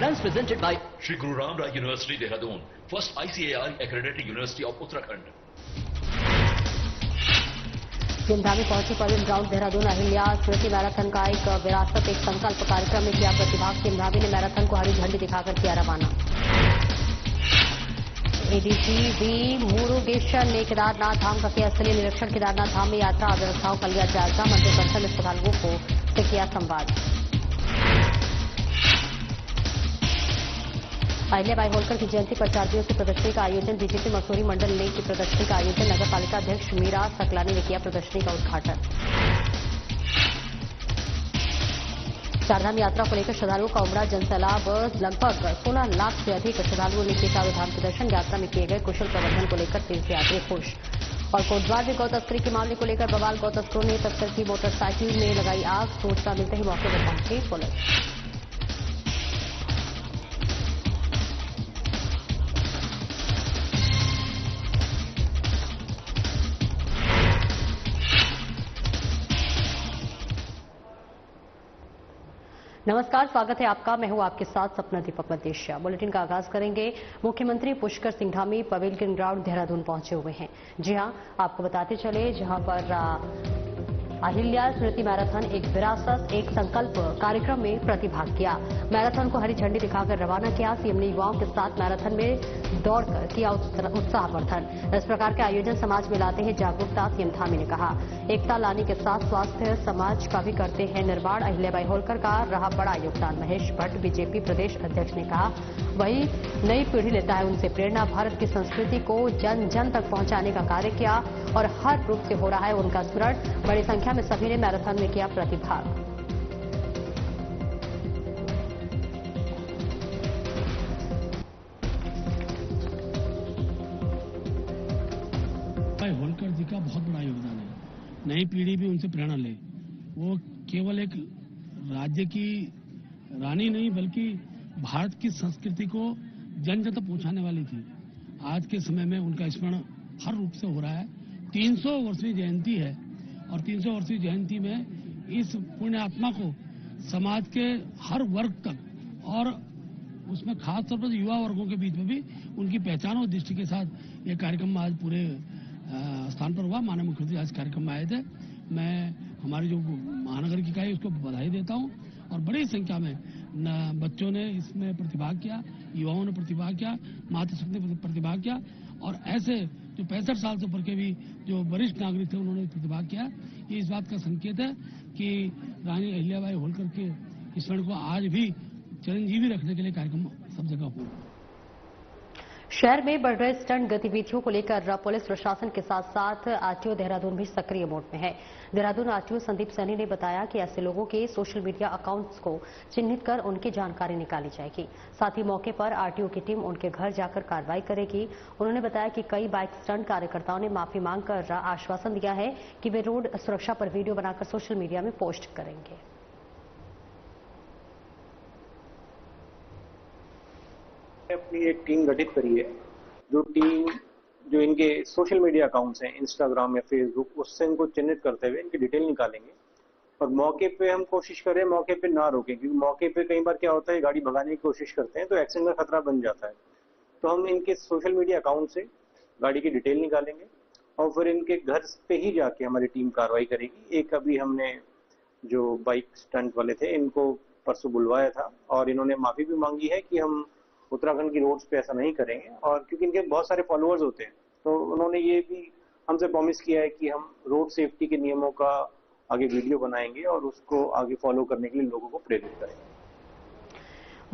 Headlines presented by Shri Guru Ram Rai University, Dehradun, first ICAR accredited university of Uttarakhand. जिमधामी पहुंची pavilion ground Dehradun Ahilya स्मृति marathon का एक विरासत एक संकल्प कार्यक्रम में किया प्रतिभाग। जिमधामी ने मैराथन को हरी झंडी दिखाकर किया रवाना। एडीजी वी मुरुगेशन ने केदारनाथ धाम का किया स्थलीय निरीक्षण। केदारनाथ धाम में यात्रा व्यवस्थाओं का लिया जायजा। मंत्रिपरिषद में श्रद्धालुओं को से किया संवाद। अहिल्याबाई होलकर की जयंती पर 4 दिवसीय प्रदर्शनी का आयोजन। बीजेपी मसूरी मंडल ने की प्रदर्शनी का आयोजन। नगर पालिका अध्यक्ष मीरा सकलानी ने किया प्रदर्शनी का उद्घाटन। चारधाम यात्रा को लेकर श्रद्धालुओं का उमड़ा जनसैलाब। लगभग 16 लाख से अधिक श्रद्धालुओं ने किया चारों धाम के दर्शन। यात्रा में किए गए कुशल प्रबंधन को लेकर तीर्थयात्री खुश। और कोटद्वार में गौ तस्करी के मामले को लेकर बवाल। गौ तस्करों ने तस्कर की मोटरसाइकिल में लगाई आग। सूचना मिलते ही मौके पर पहुंची पुलिस। नमस्कार, स्वागत है आपका। मैं हूं आपके साथ सपना दीपक मदेशिया। बुलेटिन का आगाज करेंगे। मुख्यमंत्री पुष्कर सिंह धामी पवेलियन ग्राउंड देहरादून पहुंचे हुए हैं। जी हां, आपको बताते चले जहां पर अहिल्या स्मृति मैराथन एक विरासत एक संकल्प कार्यक्रम में प्रतिभाग किया। मैराथन को हरी झंडी दिखाकर रवाना किया। सीएम ने युवाओं के साथ मैराथन में दौड़कर किया उत्साहवर्धन। इस प्रकार के आयोजन समाज में लाते हैं जागरूकता। सीएम धामी ने कहा, एकता लाने के साथ स्वास्थ्य समाज का भी करते हैं निर्माण। अहिल्याबाई होलकर का रहा बड़ा योगदान। महेश भट्ट बीजेपी प्रदेश अध्यक्ष ने कहा, वही नई पीढ़ी लेता है उनसे प्रेरणा। भारत की संस्कृति को जन जन तक पहुंचाने का कार्य किया और हर रूप से हो रहा है उनका स्मरण। बड़ी संख्या में सभी ने मैराथन में किया प्रतिभाग। होलकर जी का बहुत बड़ा योगदान है। नई पीढ़ी भी उनसे प्रेरणा ले। वो केवल एक राज्य की रानी नहीं बल्कि भारत की संस्कृति को जन जन तक पहुंचाने वाली थी। आज के समय में उनका स्मरण हर रूप से हो रहा है। 300 वर्षीय जयंती है और 300 वर्षीय जयंती में इस पुण्य आत्मा को समाज के हर वर्ग तक और उसमें खास तौर पर युवा वर्गों के बीच में भी उनकी पहचान और दृष्टि के साथ ये कार्यक्रम आज पूरे स्थान पर हुआ। माननीय मुख्यमंत्री आज कार्यक्रम में आए थे। मैं हमारी जो महानगर की इकाई उसको बधाई देता हूं और बड़ी संख्या में बच्चों ने इसमें प्रतिभाग किया, युवाओं ने प्रतिभाग किया, मातृशक्ति ने प्रतिभाग किया और ऐसे जो 65 साल से ऊपर के भी जो वरिष्ठ नागरिक थे उन्होंने प्रतिभाग किया। ये इस बात का संकेत है कि रानी अहिल्याबाई होलकर के स्मरण को आज भी चिरंजीवी रखने के लिए कार्यक्रम सब जगह हो। शहर में बढ़ रहे स्टंट गतिविधियों को लेकर पुलिस प्रशासन के साथ साथ आरटीओ देहरादून भी सक्रिय मोड में है। देहरादून आरटीओ संदीप सैनी ने बताया कि ऐसे लोगों के सोशल मीडिया अकाउंट्स को चिन्हित कर उनकी जानकारी निकाली जाएगी। साथ ही मौके पर आरटीओ की टीम उनके घर जाकर कार्रवाई करेगी। उन्होंने बताया कि कई बाइक स्टंट कार्यकर्ताओं ने माफी मांगकर आश्वासन दिया है कि वे रोड सुरक्षा पर वीडियो बनाकर सोशल मीडिया में पोस्ट करेंगे। अपनी एक टीम गठित करी है। जो इनके सोशल मीडिया अकाउंट्स हैं, इंस्टाग्राम या फेसबुक, उससे इनको चिन्हित करते हुए इनकी डिटेल निकालेंगे और मौके पे हम कोशिश करें मौके पे ना रोकें, क्योंकि मौके पे कई बार क्या होता है गाड़ी भगाने की कोशिश करते हैं तो एक्सीडेंट का खतरा बन जाता है। तो हम इनके सोशल मीडिया अकाउंट से गाड़ी की डिटेल निकालेंगे और फिर इनके घर पे ही जाके हमारी टीम कार्रवाई करेगी। एक अभी हमने जो बाइक स्टंट वाले थे इनको परसों बुलवाया था और इन्होंने माफी भी मांगी है कि हम उत्तराखंड की रोड्स पे ऐसा नहीं करेंगे और क्योंकि इनके बहुत सारे फॉलोअर्स होते हैं तो उन्होंने ये भी हमसे प्रॉमिस किया है कि हम रोड सेफ्टी के नियमों का आगे वीडियो बनाएंगे और उसको आगे फॉलो करने के लिए लोगों को प्रेरित करेंगे।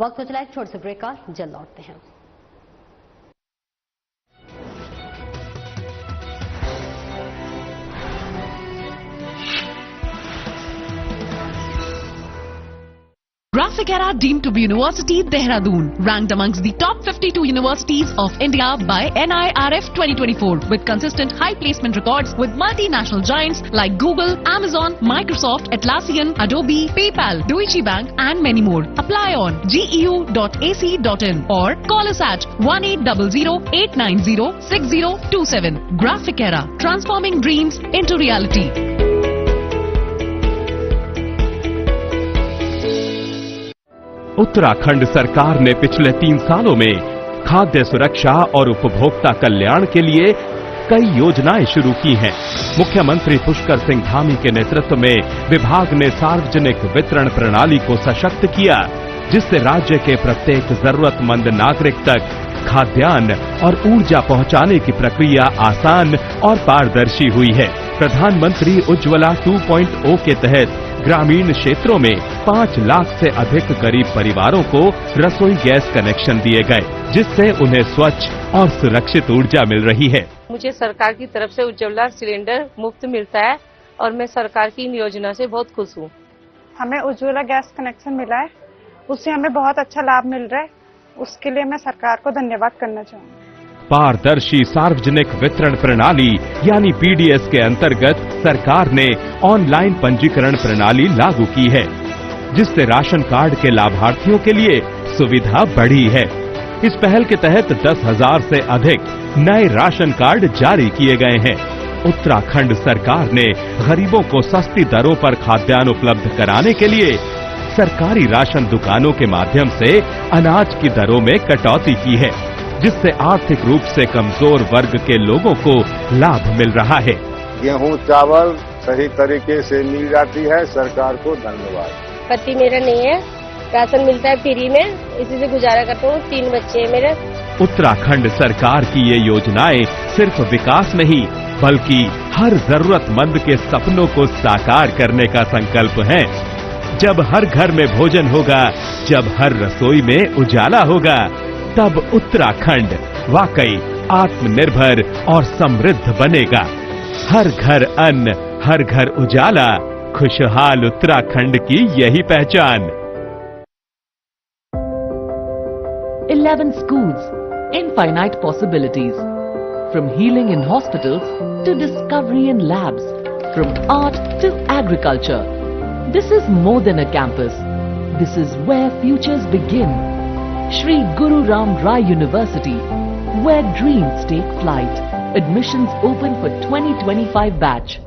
वक्त हो चला एक छोटे से ब्रेक का, जल्द लौटते हैं। Graphicera deemed to be University Dehradun, ranked amongst the top 52 universities of India by NIRF 2024 with consistent high placement records with multinational giants like Google, Amazon, Microsoft, Atlassian, Adobe, PayPal, Deutsche Bank and many more. Apply on geu.ac.in or call us at 1800-890-6027. Graphicera, transforming dreams into reality. Uttarakhand सरकार ने पिछले 3 सालों में खाद्य सुरक्षा और उपभोक्ता कल्याण के लिए कई योजनाएं शुरू की हैं। मुख्यमंत्री पुष्कर सिंह धामी के नेतृत्व में विभाग ने सार्वजनिक वितरण प्रणाली को सशक्त किया, जिससे राज्य के प्रत्येक जरूरतमंद नागरिक तक खाद्यान्न और ऊर्जा पहुंचाने की प्रक्रिया आसान और पारदर्शी हुई है। प्रधानमंत्री उज्ज्वला 2.0 के तहत ग्रामीण क्षेत्रों में 5 लाख से अधिक गरीब परिवारों को रसोई गैस कनेक्शन दिए गए, जिससे उन्हें स्वच्छ और सुरक्षित ऊर्जा मिल रही है। मुझे सरकार की तरफ से उज्ज्वला सिलेंडर मुफ्त मिलता है और मैं सरकार की इन योजना से बहुत खुश हूँ। हमें उज्ज्वला गैस कनेक्शन मिला है, उससे हमें बहुत अच्छा लाभ मिल रहा है। उसके लिए मैं सरकार को धन्यवाद करना चाहूँगी। पारदर्शी सार्वजनिक वितरण प्रणाली यानी पीडीएस के अंतर्गत सरकार ने ऑनलाइन पंजीकरण प्रणाली लागू की है, जिससे राशन कार्ड के लाभार्थियों के लिए सुविधा बढ़ी है। इस पहल के तहत 10,000 से अधिक नए राशन कार्ड जारी किए गए हैं। उत्तराखंड सरकार ने गरीबों को सस्ती दरों पर खाद्यान्न उपलब्ध कराने के लिए सरकारी राशन दुकानों के माध्यम से अनाज की दरों में कटौती की है, जिससे आर्थिक रूप से कमजोर वर्ग के लोगों को लाभ मिल रहा है। गेहूं चावल सही तरीके से मिल जाती है, सरकार को धन्यवाद। पति मेरा नहीं है, राशन मिलता है फ्री में, इसी से गुजारा करता हूँ। 3 बच्चे हैं मेरे। उत्तराखंड सरकार की ये योजनाएं सिर्फ विकास नहीं बल्कि हर जरूरतमंद के सपनों को साकार करने का संकल्प है। जब हर घर में भोजन होगा, जब हर रसोई में उजाला होगा, तब उत्तराखंड वाकई आत्मनिर्भर और समृद्ध बनेगा। हर घर अन्न, हर घर उजाला, खुशहाल उत्तराखंड की यही पहचान। 11 schools, infinite possibilities. From healing in hospitals to discovery in labs, from art to agriculture. This is more than a campus. This is where futures begin. Shri Guru Ram Rai University, where dreams take flight. Admissions open for 2025 batch.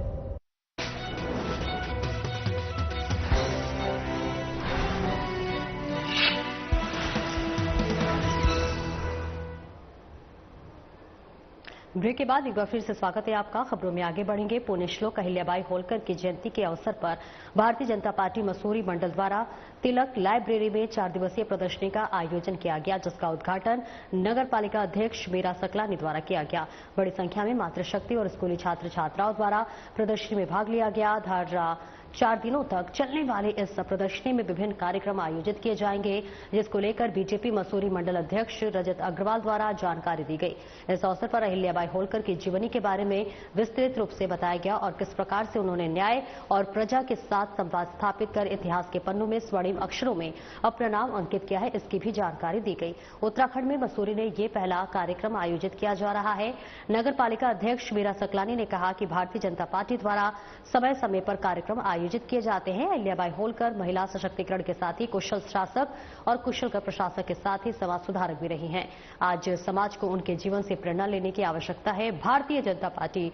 Break के बाद एक बार फिर से स्वागत है आपका। खबरों में आगे बढ़ेंगे। पुण्य श्लोक अहिल्याबाई होलकर की जयंती के अवसर पर भारतीय जनता पार्टी मसूरी मंडल द्वारा तिलक लाइब्रेरी में 4 दिवसीय प्रदर्शनी का आयोजन किया गया, जिसका उद्घाटन नगर पालिका अध्यक्ष मीरा सकलानी द्वारा किया गया। बड़ी संख्या में मातृशक्ति और स्कूली छात्र छात्राओं द्वारा प्रदर्शनी में भाग लिया गया। 4 दिनों तक चलने वाले इस प्रदर्शनी में विभिन्न कार्यक्रम आयोजित किए जाएंगे, जिसको लेकर बीजेपी मसूरी मंडल अध्यक्ष रजत अग्रवाल द्वारा जानकारी दी गई। इस अवसर पर अहिल्याबाई होलकर की जीवनी के बारे में विस्तृत रूप से बताया गया और किस प्रकार से उन्होंने न्याय और प्रजा के साथ संवाद स्थापित कर इतिहास के पन्नों में स्वर्णिम अक्षरों में अपना नाम अंकित किया है, इसकी भी जानकारी दी गई। उत्तराखंड में मसूरी ने ये पहला कार्यक्रम आयोजित किया जा रहा है। नगर पालिका अध्यक्ष मीरा सकलानी ने कहा कि भारतीय जनता पार्टी द्वारा समय समय पर कार्यक्रम आयोजित किए जाते हैं। अहिल्याबाई होलकर महिला सशक्तिकरण के साथ ही कुशल शासक और कुशल प्रशासक के साथ ही समाज सुधारक भी रही हैं। आज समाज को उनके जीवन से प्रेरणा लेने की आवश्यकता है। भारतीय जनता पार्टी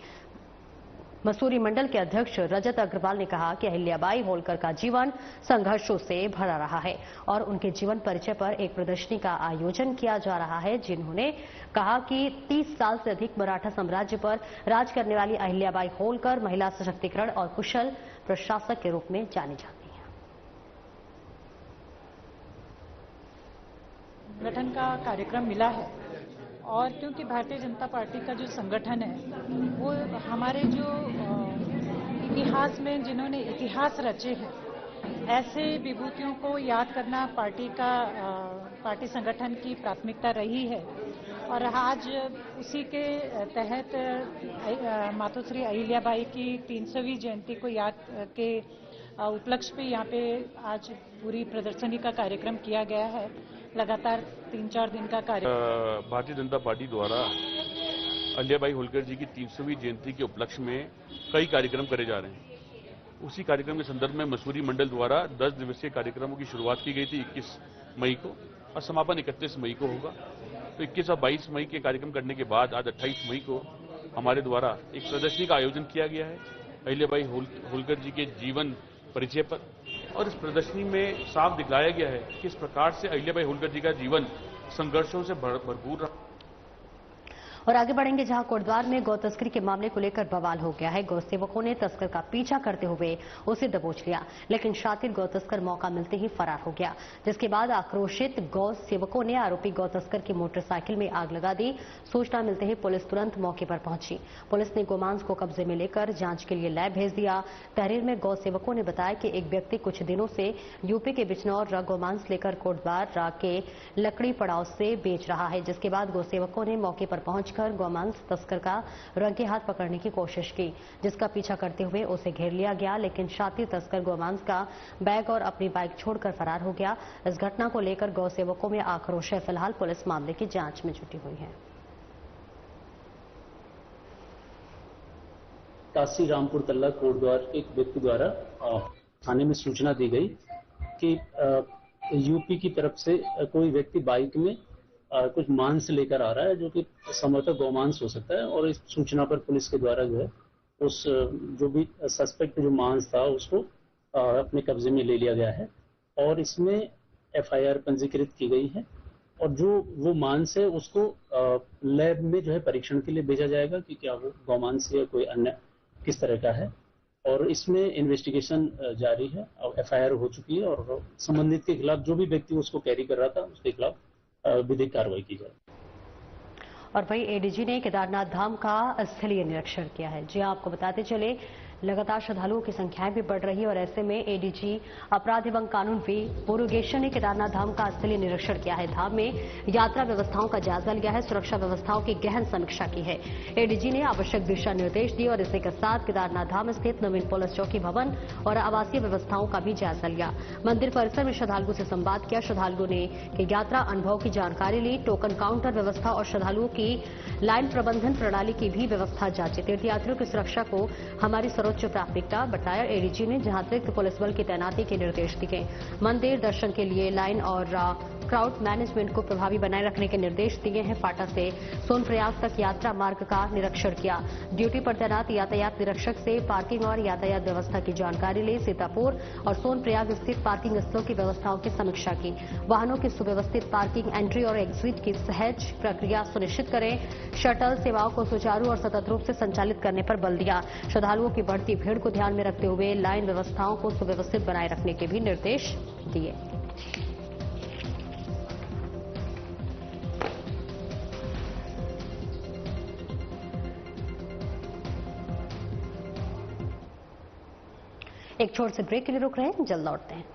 मसूरी मंडल के अध्यक्ष रजत अग्रवाल ने कहा कि अहिल्याबाई होलकर का जीवन संघर्षों से भरा रहा है और उनके जीवन परिचय पर एक प्रदर्शनी का आयोजन किया जा रहा है, जिन्होंने कहा कि 30 साल से अधिक मराठा साम्राज्य पर राज करने वाली अहिल्याबाई होलकर महिला सशक्तिकरण और कुशल प्रशासक के रूप में जानी जाती हैं। संगठन का कार्यक्रम मिला है और क्योंकि भारतीय जनता पार्टी का जो संगठन है वो हमारे जो इतिहास में जिन्होंने इतिहास रचे हैं, ऐसे विभूतियों को याद करना पार्टी संगठन की प्राथमिकता रही है। और आज उसी के तहत मातोश्री अहिल्याबाई की 300वीं जयंती को याद के उपलक्ष्य पे यहाँ पे आज पूरी प्रदर्शनी का कार्यक्रम किया गया है। लगातार 3-4 दिन का कार्यक्रम भारतीय जनता पार्टी द्वारा अहिल्याबाई होलकर जी की 300वीं जयंती के उपलक्ष्य में कई कार्यक्रम करे जा रहे हैं। उसी कार्यक्रम के संदर्भ में मसूरी मंडल द्वारा 10 दिवसीय कार्यक्रमों की शुरुआत की गई थी 21 मई को और समापन 31 मई को होगा। तो 21 और 22 मई के कार्यक्रम करने के बाद आज 28 मई को हमारे द्वारा एक प्रदर्शनी का आयोजन किया गया है अहिल्याबाई होलकर जी के जीवन परिचय पर और इस प्रदर्शनी में साफ दिखलाया गया है कि इस प्रकार से अहिल्याबाई होलकर जी का जीवन संघर्षों से भरपूर रहा। और आगे बढ़ेंगे जहां कोटद्वार में गौ तस्करी के मामले को लेकर बवाल हो गया है। गौ सेवकों ने तस्कर का पीछा करते हुए उसे दबोच लिया, लेकिन शातिर गौ तस्कर मौका मिलते ही फरार हो गया, जिसके बाद आक्रोशित गौ सेवकों ने आरोपी गौ तस्कर की मोटरसाइकिल में आग लगा दी। सूचना मिलते ही पुलिस तुरंत मौके पर पहुंची। पुलिस ने गोमांस को कब्जे में लेकर जांच के लिए लैब भेज दिया। तहरीर में गौ सेवकों ने बताया कि एक व्यक्ति कुछ दिनों से यूपी के बिजनौर गोमांस लेकर कोटद्वार के लकड़ी पड़ाव से बेच रहा है, जिसके बाद गौ सेवकों ने मौके पर पहुंच गौमांस तस्कर का रंगे हाथ पकड़ने की कोशिश की, जिसका पीछा करते हुए उसे घेर लिया गया, लेकिन शातिर तस्कर गौमांस का बैग और अपनी बाइक छोड़कर फरार हो गया। इस घटना को लेकर गौ सेवकों में आक्रोश है। फिलहाल पुलिस मामले की जांच में जुटी हुई है। काशी रामपुर तल्ला कोटद्वार एक व्यक्ति द्वारा थाने में सूचना दी गई कि यूपी की तरफ से कोई व्यक्ति बाइक में कुछ मांस लेकर आ रहा है, जो कि संभवतः गौमांस हो सकता है। और इस सूचना पर पुलिस के द्वारा जो है उस जो भी सस्पेक्ट जो मांस था उसको अपने कब्जे में ले लिया गया है और इसमें एफआईआर पंजीकृत की गई है। और जो वो मांस है उसको लैब में जो है परीक्षण के लिए भेजा जाएगा कि क्या वो गौमांस या कोई अन्य किस तरह का है। और इसमें इन्वेस्टिगेशन जारी है और एफआईआर हो चुकी है और संबंधित के खिलाफ जो भी व्यक्ति उसको कैरी कर रहा था उसके खिलाफ विधिक कार्रवाई की जाए। और वही एडीजी ने केदारनाथ धाम का स्थलीय निरीक्षण किया है। जी आपको बताते चले, लगातार श्रद्धालुओं की संख्याएं भी बढ़ रही है और ऐसे में एडीजी अपराध एवं कानून वी मुरुगेशन ने केदारनाथ धाम का स्थलीय निरीक्षण किया है। धाम में यात्रा व्यवस्थाओं का जायजा लिया है, सुरक्षा व्यवस्थाओं की गहन समीक्षा की है। एडीजी ने आवश्यक दिशा निर्देश दिए और इसी के साथ केदारनाथ धाम स्थित नवीन पुलिस चौकी भवन और आवासीय व्यवस्थाओं का भी जायजा लिया। मंदिर परिसर में श्रद्धालुओं से संवाद किया। श्रद्धालुओं ने यात्रा अनुभव की जानकारी ली। टोकन काउंटर व्यवस्था और श्रद्धालुओं की लाइन प्रबंधन प्रणाली की भी व्यवस्था जांची। तीर्थयात्रियों की सुरक्षा को हमारी सर्वोच्च प्राथमिकता बताया एडीजी ने, जहां अतिरिक्त पुलिस बल की तैनाती के निर्देश दिए। मंदिर दर्शन के लिए लाइन और क्राउड मैनेजमेंट को प्रभावी बनाए रखने के निर्देश दिए हैं। फाटा से सोनप्रयाग तक यात्रा मार्ग का निरीक्षण किया। ड्यूटी पर तैनात यातायात निरीक्षक से पार्किंग और यातायात व्यवस्था की जानकारी ली। सीतापुर और सोनप्रयाग स्थित पार्किंग स्थलों की व्यवस्थाओं की समीक्षा की। वाहनों की सुव्यवस्थित पार्किंग, एंट्री और एग्जिट की सहज प्रक्रिया सुनिश्चित करें। शटल सेवाओं को सुचारू और सतत रूप से संचालित करने पर बल दिया। श्रद्धालुओं की बढ़ती भीड़ को ध्यान में रखते हुए लाइन व्यवस्थाओं को सुव्यवस्थित बनाए रखने के भी निर्देश दिए। एक छोटे से ब्रेक के लिए रुक रहे हैं, जल्द लौटते हैं।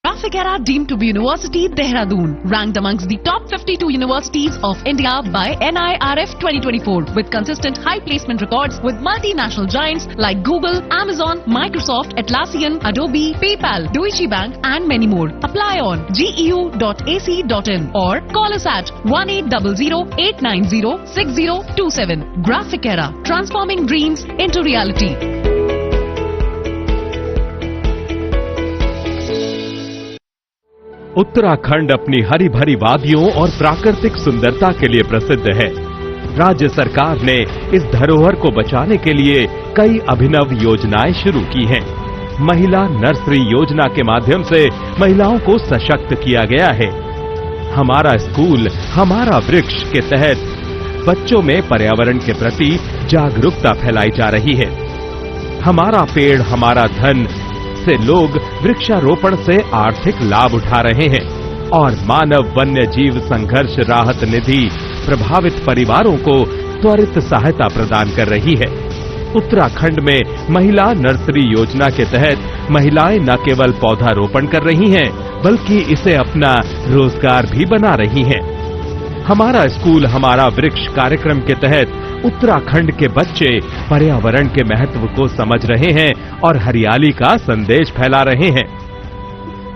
Trafficera deemed to be University Dehradun, ranked amongst the top 52 universities of India by NIRF 2024, with consistent high placement records with multinational giants like Google, Amazon, Microsoft, Atlassian, Adobe, PayPal, Deutsche Bank and many more. Apply on geu.ac.in or call us at 1800-890-6027. Trafficera, transforming dreams into reality. Uttarakhand अपनी हरी भरी वादियों और प्राकृतिक सुंदरता के लिए प्रसिद्ध है। राज्य सरकार ने इस धरोहर को बचाने के लिए कई अभिनव योजनाएं शुरू की हैं। महिला नर्सरी योजना के माध्यम से महिलाओं को सशक्त किया गया है। हमारा स्कूल हमारा वृक्ष के तहत बच्चों में पर्यावरण के प्रति जागरूकता फैलाई जा रही है। हमारा पेड़ हमारा धन से लोग वृक्षारोपण से आर्थिक लाभ उठा रहे हैं और मानव वन्य जीव संघर्ष राहत निधि प्रभावित परिवारों को त्वरित सहायता प्रदान कर रही है। उत्तराखंड में महिला नर्सरी योजना के तहत महिलाएं न केवल पौधारोपण कर रही हैं, बल्कि इसे अपना रोजगार भी बना रही हैं। हमारा स्कूल हमारा वृक्ष कार्यक्रम के तहत उत्तराखंड के बच्चे पर्यावरण के महत्व को समझ रहे हैं और हरियाली का संदेश फैला रहे हैं।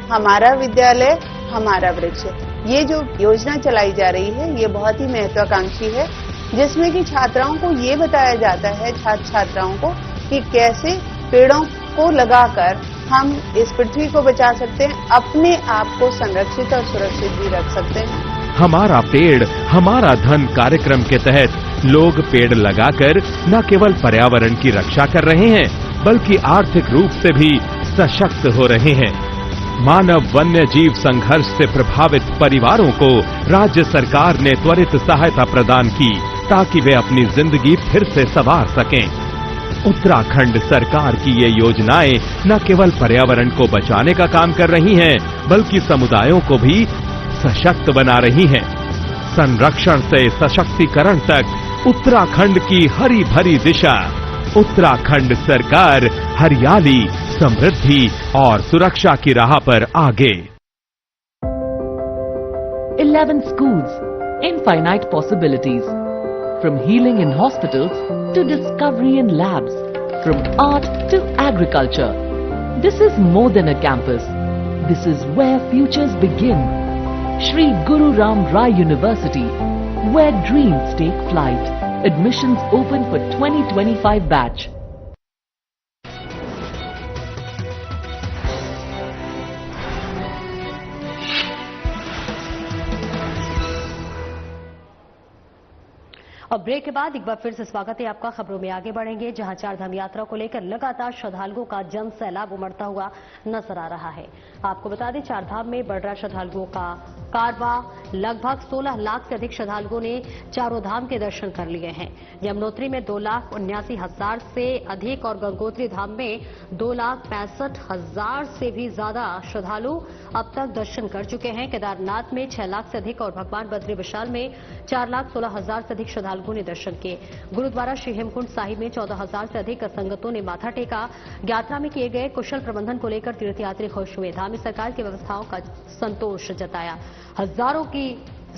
हमारा विद्यालय हमारा वृक्ष, ये जो योजना चलाई जा रही है ये बहुत ही महत्वाकांक्षी है, जिसमें कि छात्राओं को ये बताया जाता है, छात्र छात्राओं को, कि कैसे पेड़ों को लगाकर हम इस पृथ्वी को बचा सकते हैं, अपने आप को संरक्षित और सुरक्षित भी रख सकते हैं। हमारा पेड़ हमारा धन कार्यक्रम के तहत लोग पेड़ लगाकर न केवल पर्यावरण की रक्षा कर रहे हैं, बल्कि आर्थिक रूप से भी सशक्त हो रहे हैं। मानव वन्य जीव संघर्ष से प्रभावित परिवारों को राज्य सरकार ने त्वरित सहायता प्रदान की, ताकि वे अपनी जिंदगी फिर से संवार सकें। उत्तराखंड सरकार की ये योजनाएं न केवल पर्यावरण को बचाने का काम कर रही हैं, बल्कि समुदायों को भी सशक्त बना रही हैं। संरक्षण से सशक्तिकरण तक उत्तराखंड की हरी भरी दिशा। उत्तराखंड सरकार हरियाली, समृद्धि और सुरक्षा की राह पर आगे। 11 schools, infinite possibilities. From healing in hospitals to discovery in labs, from art to agriculture. This is more than a campus. This is where futures begin. Shri Guru Ram Rai University, where dreams take flight. Admissions open for 2025 batch. और break के बाद एक बार फिर से स्वागत है आपका। खबरों में आगे बढ़ेंगे, जहां चारधाम यात्रा को लेकर लगातार श्रद्धालुओं का जन सैलाब उमड़ता हुआ नजर आ रहा है। आपको बता दें, चारधाम में बढ़ रहा श्रद्धालुओं का कारवां। लगभग 16 लाख से अधिक श्रद्धालुओं ने चारों धाम के दर्शन कर लिए हैं। यमुनोत्री में 2,79,000 से अधिक और गंगोत्री धाम में 2,65,000 से भी ज्यादा श्रद्धालु अब तक दर्शन कर चुके हैं। केदारनाथ में 6 लाख से अधिक और भगवान बद्री विशाल में 4,16,000 से अधिक श्रद्धालुओं ने दर्शन किए। गुरुद्वारा श्री हेमकुंड साहिब में 14,000 से अधिक संगतों ने माथा टेका। यात्रा में किए गए कुशल प्रबंधन को लेकर तीर्थयात्री खुश हुए। धामी सरकार की व्यवस्थाओं का संतोष जताया। हजारों की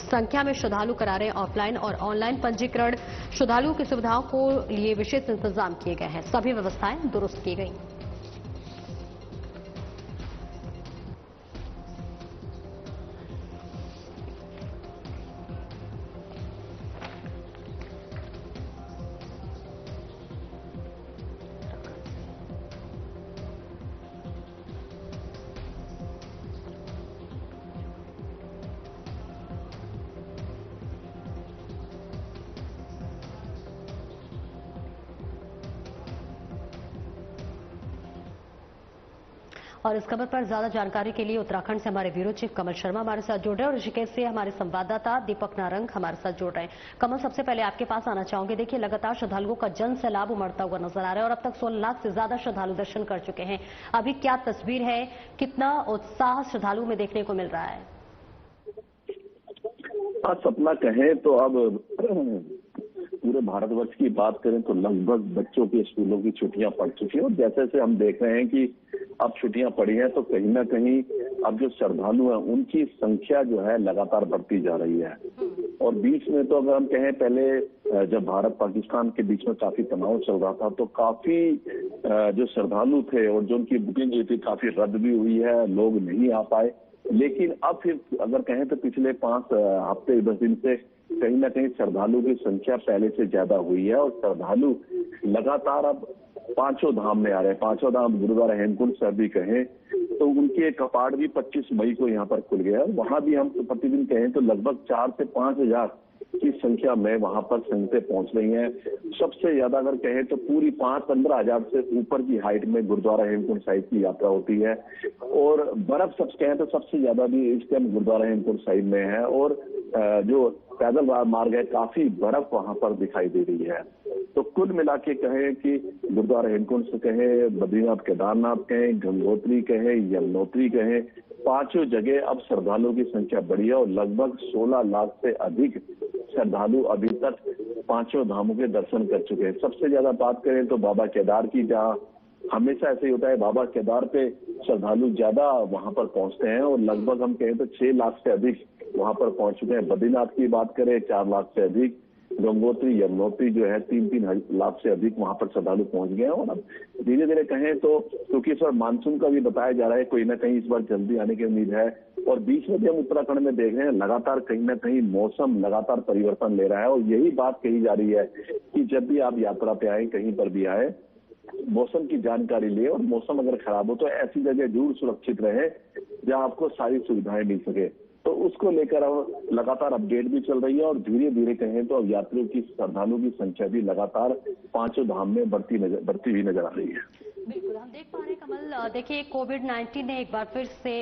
संख्या में श्रद्धालु करा रहे ऑफलाइन और ऑनलाइन पंजीकरण। श्रद्धालुओं की सुविधाओं को लिए विशेष इंतजाम किए गए हैं। सभी व्यवस्थाएं दुरुस्त की गई। और इस खबर पर ज्यादा जानकारी के लिए उत्तराखंड से हमारे ब्यूरो चीफ कमल शर्मा हमारे साथ जुड़ रहे हैं और ऋषिकेश से हमारे संवाददाता दीपक नारंग हमारे साथ जुड़ रहे हैं। कमल, सबसे पहले आपके पास आना चाहूंगे। देखिए, लगातार श्रद्धालुओं का जन सैलाब उमड़ता हुआ नजर आ रहा है और अब तक 16 लाख से ज्यादा श्रद्धालु दर्शन कर चुके हैं। अभी क्या तस्वीर है, कितना उत्साह श्रद्धालुओं में देखने को मिल रहा है? सपना कहें तो अब पूरे भारतवर्ष की बात करें तो लगभग बच्चों के स्कूलों की छुट्टियां पड़ चुकी हैं और जैसे जैसे हम देख रहे हैं कि अब छुट्टियां पड़ी हैं तो कहीं ना कहीं अब जो श्रद्धालु हैं उनकी संख्या जो है लगातार बढ़ती जा रही है। और बीच में तो अगर हम कहें, पहले जब भारत पाकिस्तान के बीच में काफी तनाव चल रहा था तो काफी जो श्रद्धालु थे और जो उनकी बुकिंग हुई थी काफी रद्द भी हुई है, लोग नहीं आ पाए। लेकिन अब फिर अगर कहें तो पिछले 5 हफ्ते 10 दिन से कहीं ना कहीं श्रद्धालु की संख्या पहले से ज्यादा हुई है और श्रद्धालु लगातार अब 5 धाम में आ रहे हैं। 5 धाम गुरुद्वारा हेमकुंड साहिब भी कहें तो उनके कपाट भी 25 मई को यहाँ पर खुल गया है। वहां भी हम प्रतिदिन कहें तो लगभग 4 से 5 हजार की संख्या में वहां पर संगतें पहुंच रही हैं। सबसे ज्यादा अगर कहें तो पूरी 15 हजार से ऊपर की हाइट में गुरुद्वारा हेमकुंड साहिब की यात्रा होती है और बर्फ सब कहें तो सबसे ज्यादा भी इस टाइम गुरुद्वारा हेमकुंड साहिब में है और जो पैदल मार्ग है काफी बर्फ वहां पर दिखाई दे रही है। तो कुल मिला के कहें कि गुरुद्वारा हेमकुंड से कहें, बद्रीनाथ केदारनाथ कहें, गंगोत्री कहें, यमुनोत्री कहें, 5 जगह अब श्रद्धालुओं की संख्या बढ़ी है और लगभग 16 लाख से अधिक श्रद्धालु अभी तक 5 धामों के दर्शन कर चुके हैं। सबसे ज्यादा बात करें तो बाबा केदार की, जहाँ हमेशा ऐसे ही होता है, बाबा केदार पे श्रद्धालु ज्यादा वहां पर पहुंचते हैं और लगभग हम कहें तो 6 लाख से अधिक वहां पर पहुंच चुके हैं। बद्रीनाथ की बात करें 4 लाख से अधिक, गंगोत्री यमुनोत्री जो है 3-3 लाख से अधिक वहां पर श्रद्धालु पहुंच गए हैं। और अब धीरे धीरे कहें तो क्योंकि इस बार मानसून का भी बताया जा रहा है, कोई ना कहीं इस बार जल्दी आने की उम्मीद है। और बीच में भी हम उत्तराखंड में देख रहे हैं लगातार कहीं ना कहीं मौसम लगातार परिवर्तन ले रहा है और यही बात कही जा रही है कि जब भी आप यात्रा पे आए, कहीं पर भी आए, मौसम की जानकारी ले, और मौसम अगर खराब हो तो ऐसी जगह जरूर सुरक्षित रहे जहां आपको सारी सुविधाएं मिल सके। तो उसको लेकर अब लगातार अपडेट भी चल रही है, और धीरे धीरे कहें तो अब यात्रियों की, श्रद्धालुओं की संख्या भी लगातार पांचों धाम में बढ़ती हुई नजर आ रही है। बिल्कुल, हम देख पा रहे हैं कमल, देखिए कोविड-19 ने एक बार फिर से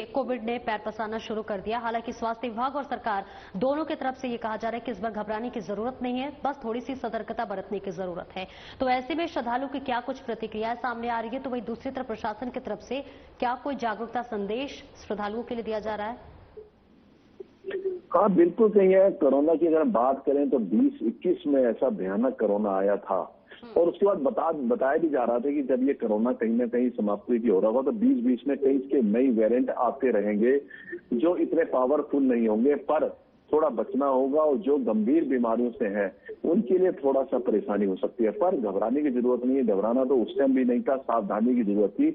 पैर पसारना शुरू कर दिया। हालांकि स्वास्थ्य विभाग और सरकार दोनों की तरफ से ये कहा जा रहा है कि इस बार घबराने की जरूरत नहीं है, बस थोड़ी सी सतर्कता बरतने की जरूरत है। तो ऐसे में श्रद्धालु की क्या कुछ प्रतिक्रियाएं सामने आ रही है, तो वही दूसरी तरफ प्रशासन की तरफ से क्या कोई जागरूकता संदेश श्रद्धालुओं के लिए दिया जा रहा है? हाँ, बिल्कुल सही है। कोरोना की अगर बात करें तो 2021 में ऐसा भयानक कोरोना आया था, और उसके बाद बताया भी जा रहा था कि जब ये कोरोना कहीं ना कहीं समाप्ति की हो रहा होगा तो 2020 में कई इसके नए वेरिएंट आते रहेंगे जो इतने पावरफुल नहीं होंगे, पर थोड़ा बचना होगा, और जो गंभीर बीमारियों से हैं उनके लिए थोड़ा सा परेशानी हो सकती है। पर घबराने की जरूरत नहीं है, घबराना तो उस टाइम भी नहीं था, सावधानी की जरूरत थी।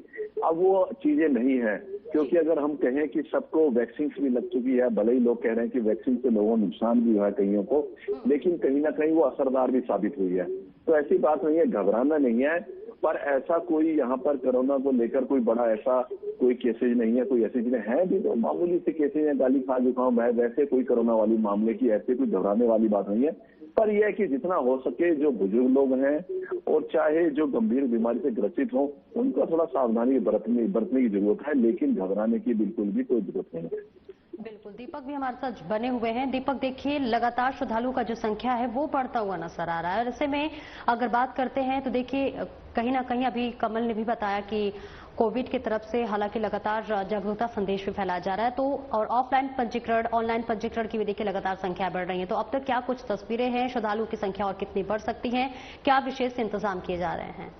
अब वो चीजें नहीं है, क्योंकि अगर हम कहें कि सबको वैक्सीन भी लग चुकी है, भले ही लोग कह रहे हैं कि वैक्सीन से लोगों को नुकसान भी हुआ है कईयों को, लेकिन कहीं ना कहीं वो असरदार भी साबित हुई है। तो ऐसी बात नहीं है, घबराना नहीं है। पर ऐसा कोई यहाँ पर कोरोना को लेकर कोई बड़ा ऐसा कोई केसेज नहीं है, कोई ऐसी चीजें हैं भी तो मामूली से केसेज हैं, गाली खा जुकाम है, वैसे कोई कोरोना वाली मामले की ऐसे कोई घबराने वाली बात नहीं है। पर यह है कि जितना हो सके जो बुजुर्ग लोग हैं और चाहे जो गंभीर बीमारी से ग्रसित हो, उनका थोड़ा सावधानी बरतने की जरूरत है, लेकिन घबराने की बिल्कुल भी कोई जरूरत नहीं है। बिल्कुल, दीपक भी हमारे साथ बने हुए हैं। दीपक, देखिए लगातार श्रद्धालुओं का जो संख्या है वो बढ़ता हुआ नजर आ रहा है, और ऐसे में अगर बात करते हैं तो देखिए कहीं ना कहीं अभी कमल ने भी बताया कि कोविड की तरफ से हालांकि लगातार जागरूकता संदेश भी फैलाया जा रहा है, तो और ऑफलाइन पंजीकरण, ऑनलाइन पंजीकरण की भी देखिए लगातार संख्या बढ़ रही है। तो अब तक क्या कुछ तस्वीरें हैं, श्रद्धालुओं की संख्या और कितनी बढ़ सकती है, क्या विशेष इंतजाम किए जा रहे हैं?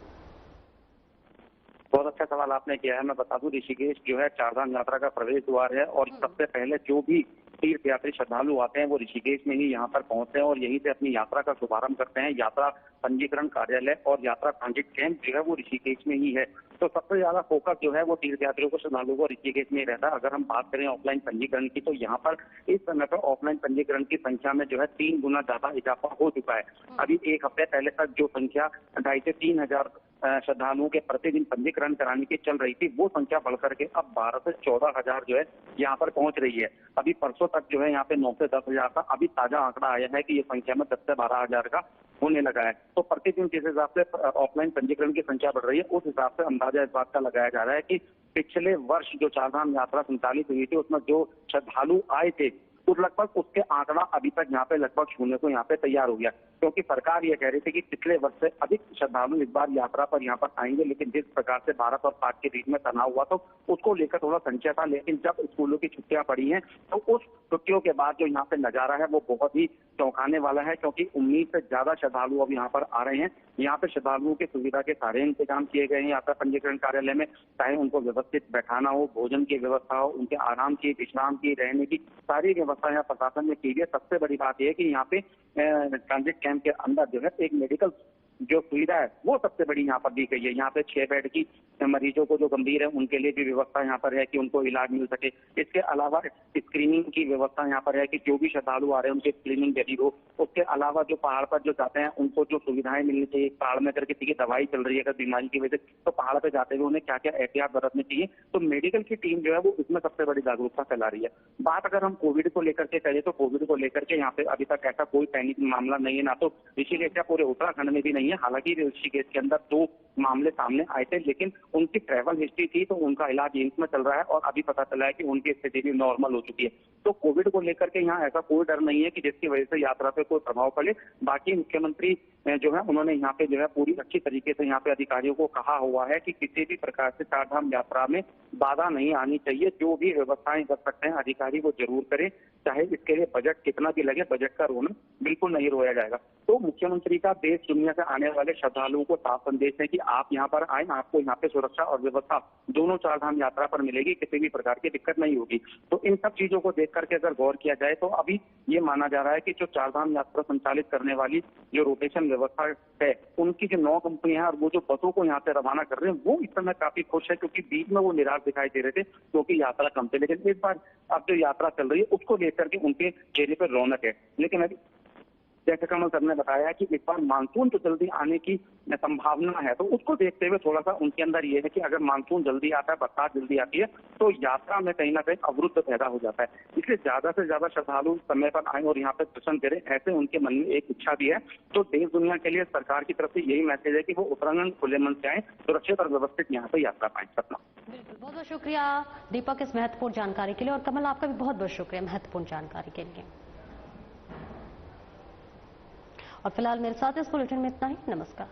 बहुत अच्छा सवाल आपने किया है। मैं बता दूं, ऋषिकेश जो है चारधाम यात्रा का प्रवेश द्वार है, और सबसे पहले जो भी तीर्थ यात्री श्रद्धालु आते हैं वो ऋषिकेश में ही यहाँ पर पहुंचते हैं और यहीं से अपनी यात्रा का शुभारंभ करते हैं। यात्रा पंजीकरण कार्यालय और यात्रा ट्रांजिट कैंप जो है वो ऋषिकेश में ही है। तो सबसे ज्यादा फोकस जो है वो तीर्थ यात्रियों को, श्रद्धालुओं को ऋषिकेश में ही रहता है। अगर हम बात करें ऑफलाइन पंजीकरण की, तो यहाँ पर इस समय पर ऑफलाइन पंजीकरण की संख्या में जो है 3 गुना ज्यादा इजाफा हो चुका है। अभी एक हफ्ते पहले तक जो संख्या 2,500 से 3,000 श्रद्धालुओं के प्रतिदिन पंजीकरण कराने की चल रही थी, वो संख्या बढ़कर के अब 12 से 14,000 जो है यहाँ पर पहुंच रही है। अभी परसों तक जो है यहाँ पे 9 से 10,000 था। अभी ताजा आंकड़ा आया है कि ये संख्या में 10 से 12,000 का होने लगा है। तो प्रतिदिन जिस हिसाब से ऑफलाइन पंजीकरण की संख्या बढ़ रही है, उस हिसाब से अंदाजा इस बात का लगाया जा रहा है कि पिछले वर्ष जो चारधाम यात्रा संचालित हुई थी उसमें जो श्रद्धालु आए थे और लगभग उसके आंकड़ा अभी तक यहाँ पे लगभग छूने को यहाँ पे तैयार हो गया, क्योंकि सरकार ये कह रही थी कि पिछले वर्ष से अधिक श्रद्धालु इस बार यात्रा पर यहाँ पर आएंगे। लेकिन जिस प्रकार से भारत और पाक के बीच में तनाव हुआ तो उसको लेकर थोड़ा संशय था। लेकिन जब स्कूलों की छुट्टियां पड़ी हैं तो उस छुट्टियों के बाद जो यहाँ पे नजारा है वो बहुत ही चौंकाने वाला है, क्योंकि उम्मीद से ज्यादा श्रद्धालु अब यहाँ पर आ रहे हैं। यहाँ पे श्रद्धालुओं की सुविधा के सारे इंतजाम किए गए हैं यात्रा पंजीकरण कार्यालय में, चाहे उनको व्यवस्थित बैठाना हो, भोजन की व्यवस्था हो, उनके आराम की, विश्राम की, रहने की सारी व्यवस्था यहाँ प्रशासन ने की है। सबसे बड़ी बात यह है कि यहाँ पे ट्रांजिट कैंप के अंदर जो है एक मेडिकल जो सुविधा है वो सबसे बड़ी यहाँ पर दी गई है। यहाँ पे 6 बेड की मरीजों को जो गंभीर है उनके लिए भी व्यवस्था यहाँ पर है कि उनको इलाज मिल सके। इसके अलावा स्क्रीनिंग की व्यवस्था यहाँ पर है कि जो भी श्रद्धालु आ रहे हैं उनकी स्क्रीनिंग जरूर हो। उसके अलावा जो पहाड़ पर जो जाते हैं उनको जो सुविधाएं मिलनी चाहिए, पहाड़ में अगर किसी की दवाई चल रही है अगर बीमारी की वजह से, तो पहाड़ पे जाते हुए उन्हें क्या क्या एहतियात बरतनी चाहिए। तो मेडिकल की टीम जो है वो इसमें सबसे बड़ी जागरूकता फैला रही है। बात अगर हम कोविड को लेकर के करें तो कोविड को लेकर के यहाँ पे अभी तक ऐसा कोई पैनिक मामला नहीं है, ना तो ऋषिकेश या पूरे उत्तराखंड में भी नहीं है। हालांकि ऋषिकेश के अंदर 2 मामले सामने आए थे, लेकिन उनकी ट्रैवल हिस्ट्री थी तो उनका इलाज एम्स में चल रहा है और अभी पता चला है कि उनकी स्थिति भी नॉर्मल हो चुकी है। तो कोविड को लेकर के यहाँ ऐसा कोई डर नहीं है कि जिसकी वजह से यात्रा पे कोई प्रभाव पड़े। बाकी मुख्यमंत्री जो है उन्होंने यहाँ पे जो है पूरी अच्छी तरीके से यहाँ पे अधिकारियों को कहा हुआ है कि किसी भी प्रकार से चारधाम यात्रा में बाधा नहीं आनी चाहिए। जो भी व्यवस्थाएं कर सकते हैं अधिकारी वो जरूर करें, चाहे इसके लिए बजट कितना भी लगे, बजट का रोना बिल्कुल नहीं रोया जाएगा। तो मुख्यमंत्री का देश दुनिया से आने वाले श्रद्धालुओं को साफ संदेश है कि आप यहाँ पर आए, आपको यहाँ पे सुरक्षा और व्यवस्था दोनों चारधाम यात्रा पर मिलेगी, किसी भी प्रकार की दिक्कत नहीं होगी। तो इन सब चीजों को देख करके अगर गौर किया जाए तो अभी ये माना जा रहा है कि जो चारधाम यात्रा संचालित करने वाली जो रोटेशन व्यवस्था है उनकी जो 9 कंपनियां हैं और वो जो बसों को यहाँ से रवाना कर रहे हैं वो इस समय काफी खुश है, क्योंकि बीच में वो निराश दिखाई दे रहे थे क्योंकि यात्रा कम थी। लेकिन इस बार अब जो यात्रा चल रही है उसको लेकर के उनके चेहरे पर रौनक है। लेकिन अभी जैसे कमल सर ने बताया कि इस बार मानसून तो जल्दी आने की संभावना है, तो उसको देखते हुए थोड़ा सा उनके अंदर ये है कि अगर मानसून जल्दी आता है, बरसात जल्दी आती है, तो यात्रा में कहीं ना कहीं अवरुद्ध पैदा हो जाता है। इसलिए ज्यादा से ज्यादा श्रद्धालु समय पर आए और यहाँ पे दर्शन करें, ऐसे उनके मन में एक इच्छा भी है। तो देश दुनिया के लिए सरकार की तरफ से यही मैसेज है कि वो उत्तराखंड खुले मन से आए, सुरक्षित और व्यवस्थित यहाँ पे यात्रा पाएं। सपना। बिल्कुल, बहुत बहुत शुक्रिया दीपक इस महत्वपूर्ण जानकारी के लिए, और कमल आपका भी बहुत बहुत शुक्रिया महत्वपूर्ण जानकारी के लिए। और फिलहाल मेरे साथ इस बुलेटिन में इतना ही। नमस्कार।